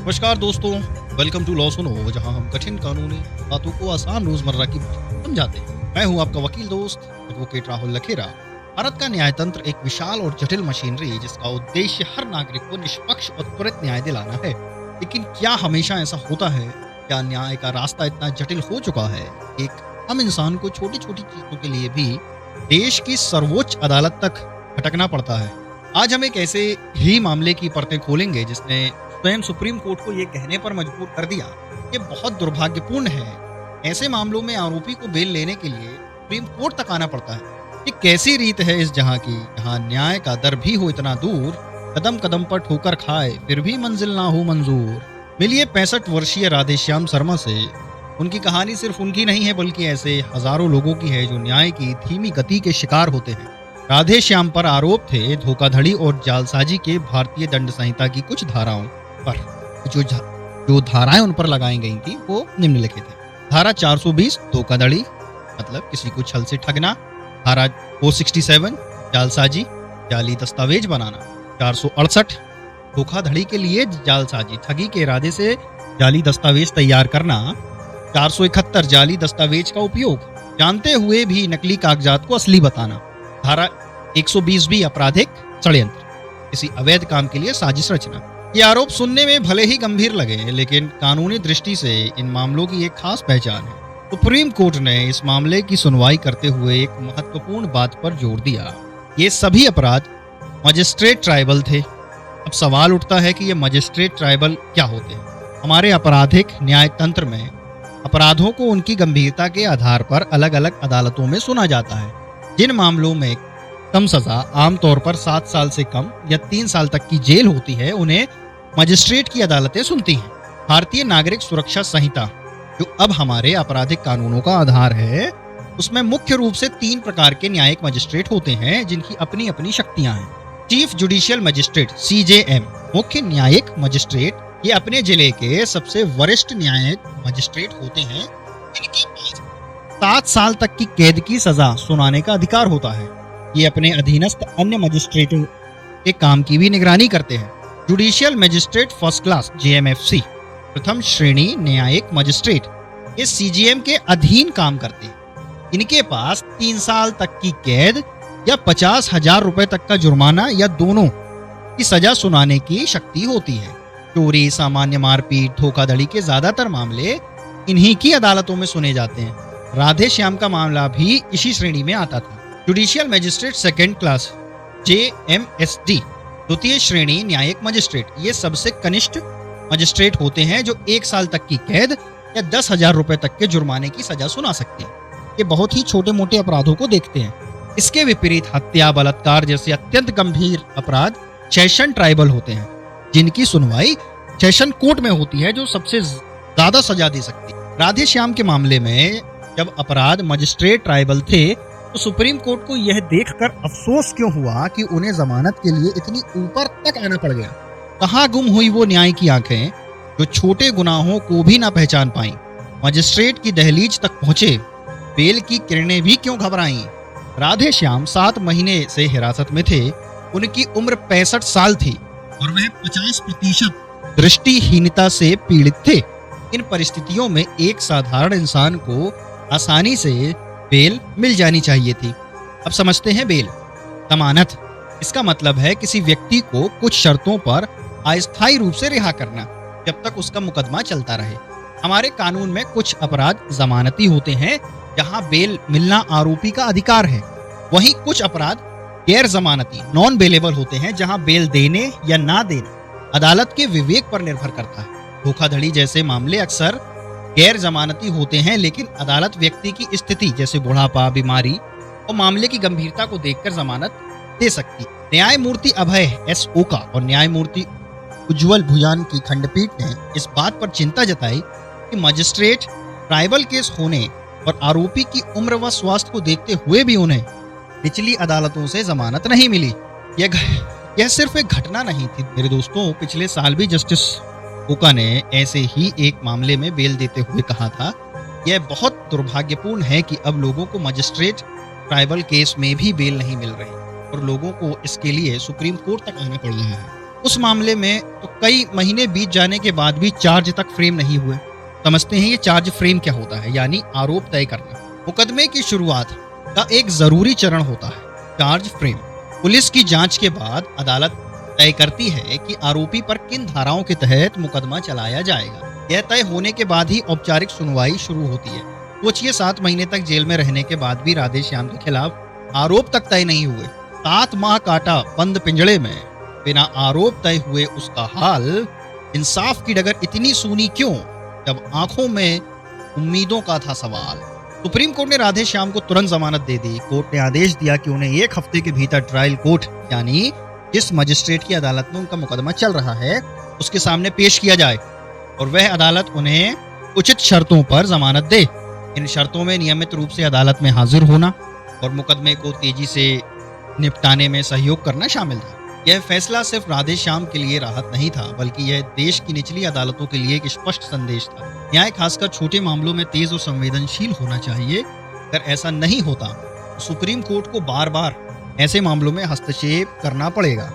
नमस्कार दोस्तों, welcome to law सुनो, जहां हम कठिन कानूनी बातों को आसान रोजमर्रा की भाषा में समझाते हैं। मैं हूं आपका वकील दोस्त एडवोकेट राहुल लखेरा। भारत का न्यायतंत्र एक विशाल और जटिल मशीनरी है जिसका उद्देश्य हर नागरिक को निष्पक्ष और त्वरित न्याय दिलाना है। लेकिन क्या हमेशा ऐसा होता है? क्या न्याय का रास्ता इतना जटिल हो चुका है? एक आम इंसान को छोटी छोटी चीजों के लिए भी देश की सर्वोच्च अदालत तक भटकना पड़ता है। आज हम एक ऐसे ही मामले की परतें खोलेंगे जिसने स्वयं सुप्रीम कोर्ट को यह कहने पर मजबूर कर दिया कि बहुत दुर्भाग्यपूर्ण है ऐसे मामलों में आरोपी को बेल लेने के लिए सुप्रीम कोर्ट तक आना पड़ता है। ये कैसी रीत है इस जहां की, जहां न्याय का दर भी हो इतना दूर, कदम कदम पर ठोकर खाए फिर भी मंजिल ना हो मंजूर। मिलिए 65 वर्षीय राधेश्याम शर्मा से। उनकी कहानी सिर्फ उनकी नहीं है बल्कि ऐसे हजारों लोगों की है जो न्याय की धीमी गति के शिकार होते हैं। राधेश्याम पर आरोप थे धोखाधड़ी और जालसाजी के भारतीय दंड संहिता की कुछ धाराओं पर। जो धाराएं उन पर लगाई गई थी वो निम्नलिखित है। धारा 420 धोखाधड़ी मतलब किसी को छल से ठगना। धारा 467 जालसाजी जाली दस्तावेज बनाना। 468 धोखाधड़ी के लिए जालसाजी ठगी के इरादे से जाली दस्तावेज तैयार करना। 471 जाली दस्तावेज का उपयोग जानते हुए भी नकली कागजात को असली बताना। धारा 120 भी आपराधिक षड्यंत्र किसी अवैध काम के लिए साजिश रचना। ये आरोप सुनने में भले ही गंभीर लगे लेकिन कानूनी दृष्टि से इन मामलों की एक खास पहचान है। सुप्रीम कोर्ट ने इस मामले की सुनवाई करते हुए एक महत्वपूर्ण बात पर जोर दिया। ये सभी अपराध मजिस्ट्रेट ट्राइबल थे। अब सवाल उठता है कि ये मजिस्ट्रेट ट्राइबल क्या होते हैं? हमारे आपराधिक न्याय तंत्र में अपराधों को उनकी गंभीरता के आधार पर अलग अलग अदालतों में सुना जाता है। जिन मामलों में कम सजा, आमतौर पर 7 साल से कम या 3 साल तक की जेल होती है, उन्हें मजिस्ट्रेट की अदालतें सुनती हैं। भारतीय नागरिक सुरक्षा संहिता, जो अब हमारे आपराधिक कानूनों का आधार है, उसमें मुख्य रूप से 3 प्रकार के न्यायिक मजिस्ट्रेट होते हैं जिनकी अपनी अपनी शक्तियां हैं। चीफ जुडिशियल मजिस्ट्रेट CJM, मुख्य न्यायिक मजिस्ट्रेट, ये अपने जिले के सबसे वरिष्ठ न्यायिक मजिस्ट्रेट होते हैं जिनके पास 7 साल तक की कैद की सजा सुनाने का अधिकार होता है। ये अपने अधीनस्थ अन्य मजिस्ट्रेटों के काम की भी निगरानी करते हैं। Judicial magistrate first class JMFC, प्रथम श्रेणी न्यायिक मजिस्ट्रेट, ये CJM के अधीन काम करते हैं। इनके पास 3 साल तक की कैद या 50,000 रुपए तक का जुर्माना या दोनों की सजा सुनाने की शक्ति होती है। चोरी, सामान्य मारपीट, धोखाधड़ी के ज्यादातर मामले इन्हीं की अदालतों में सुने जाते हैं। राधेश्याम का मामला भी इसी श्रेणी में आता था। Judicial magistrate second class JMSD, द्वितीय श्रेणी न्यायिक मजिस्ट्रेट, ये सबसे कनिष्ठ मजिस्ट्रेट होते हैं जो 1 साल तक की कैद या 10,000 रुपए तक के जुर्माने की सजा सुना सकते हैं। ये बहुत ही छोटे मोटे अपराधों को देखते हैं। इसके विपरीत हत्या, बलात्कार जैसे अत्यंत गंभीर अपराध सेशन ट्राइबल होते हैं जिनकी सुनवाई सेशन कोर्ट में होती है, जो सबसे ज्यादा सजा दे सकती है। राधेश्याम के मामले में जब अपराध मजिस्ट्रेट ट्राइबल थे तो सुप्रीम कोर्ट को यह देखकर अफसोस क्यों हुआ कि उन्हें जमानत के लिए इतनी ऊपर तक आना पड़ गया। कहाँ गुम हुई वो न्याय की आंखें जो छोटे गुनाहों को भी ना पहचान पाई? मजिस्ट्रेट की दहलीज तक पहुंचे, बेल की किरणें भी क्यों घबराईं? राधेश्याम 7 महीने से हिरासत में थे। उनकी उम्र 65 साल थी और वह 50% दृष्टिहीनता से पीड़ित थे। इन परिस्थितियों में एक साधारण इंसान को आसानी से बेल मिल जानी चाहिए थी। अब समझते हैं बेल। जमानत, इसका मतलब है किसी व्यक्ति को कुछ शर्तों पर अस्थायी रूप से रिहा करना जब तक उसका मुकदमा चलता रहे। हमारे कानून में कुछ अपराध जमानती होते हैं जहां बेल मिलना आरोपी का अधिकार है। वहीं कुछ अपराध गैर जमानती नॉन बेलेबल होते हैं जहां बेल देने या ना देना अदालत के विवेक पर निर्भर करता है। धोखाधड़ी जैसे मामले अक्सर गैर जमानती होते हैं लेकिन अदालत व्यक्ति की स्थिति जैसे बुढ़ापा, बीमारी और मामले की गंभीरता को देखकर जमानत दे सकती। न्यायमूर्ति अभय S ओका और न्यायमूर्ति उज्ज्वल भुयान की खंडपीठ ने इस बात पर चिंता जताई कि मजिस्ट्रेट ट्राइबल केस होने और आरोपी की उम्र व स्वास्थ्य को देखते हुए भी उन्हें निचली अदालतों से जमानत नहीं मिली। यह सिर्फ एक घटना नहीं थी मेरे दोस्तों। पिछले साल भी जस्टिस ओका ने ऐसे ही एक मामले में बेल देते हुए कहा था, यह बहुत दुर्भाग्यपूर्ण है कि अब लोगों को मजिस्ट्रेट ट्राइबल केस में भी बेल नहीं मिल रही और लोगों को इसके लिए सुप्रीम कोर्ट तक आना पड़ रहा है। उस मामले में तो कई महीने बीत जाने के बाद भी चार्ज तक फ्रेम नहीं हुए। समझते हैं ये चार्ज फ्रेम क्या होता है, यानी आरोप तय करना। मुकदमे की शुरुआत का एक जरूरी चरण होता है चार्ज फ्रेम। पुलिस की जांच के बाद अदालत तय करती है कि आरोपी पर किन धाराओं के तहत मुकदमा चलाया जाएगा। यह तय होने के बाद ही औपचारिक सुनवाई शुरू होती है। सोचिए 7 महीने तक जेल में रहने के बाद भी राधेश्याम के खिलाफ आरोप तक तय नहीं हुए। 7 माह काटा बंद पिंजड़े में, बिना आरोप तय हुए उसका हाल। इंसाफ की डगर इतनी सूनी क्यों, जब आंखों में उम्मीदों का था सवाल। सुप्रीम कोर्ट ने राधेश्याम को तुरंत जमानत दे दी। कोर्ट ने आदेश दिया कि उन्हें 1 हफ्ते के भीतर ट्रायल कोर्ट, यानी जिस मजिस्ट्रेट की अदालत में उनका मुकदमा चल रहा है, उसके सामने पेश किया जाए और वह अदालत उन्हें उचित शर्तों पर जमानत दे। इन शर्तों में नियमित रूप से अदालत में हाजिर होना और मुकदमे को तेजी से निपटाने में सहयोग करना शामिल था। यह फैसला सिर्फ राधेश्याम के लिए राहत नहीं था, बल्कि यह देश की निचली अदालतों के लिए एक स्पष्ट संदेश था। न्याय खासकर छोटे मामलों में तेज और संवेदनशील होना चाहिए। अगर ऐसा नहीं होता तो सुप्रीम कोर्ट को बार बार ऐसे मामलों में हस्तक्षेप करना पड़ेगा,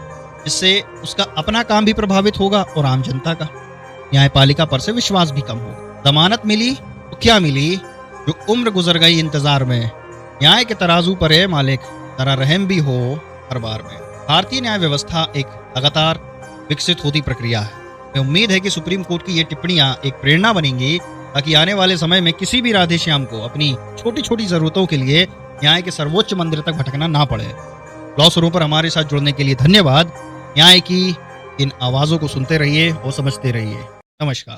जिससे उसका अपना काम भी प्रभावित होगा और आम जनता का न्यायपालिका पर से विश्वास भी कम होगा। जमानत मिली तो क्या मिली, जो उम्र गुजर गई इंतजार में। न्याय के तराजू पर है मालिक, जरा रहम भी हो हर बार में। भारतीय न्याय व्यवस्था एक लगातार विकसित होती प्रक्रिया है। मैं उम्मीद है कि सुप्रीम कोर्ट की ये टिप्पणियां एक प्रेरणा बनेंगी, ताकि आने वाले समय में किसी भी राधेश्याम को अपनी छोटी छोटी जरूरतों के लिए न्याय के सर्वोच्च मंदिर तक भटकना ना पड़े। लॉ सुनो पर हमारे साथ जुड़ने के लिए धन्यवाद। न्याय की इन आवाजों को सुनते रहिए और समझते रहिए। नमस्कार।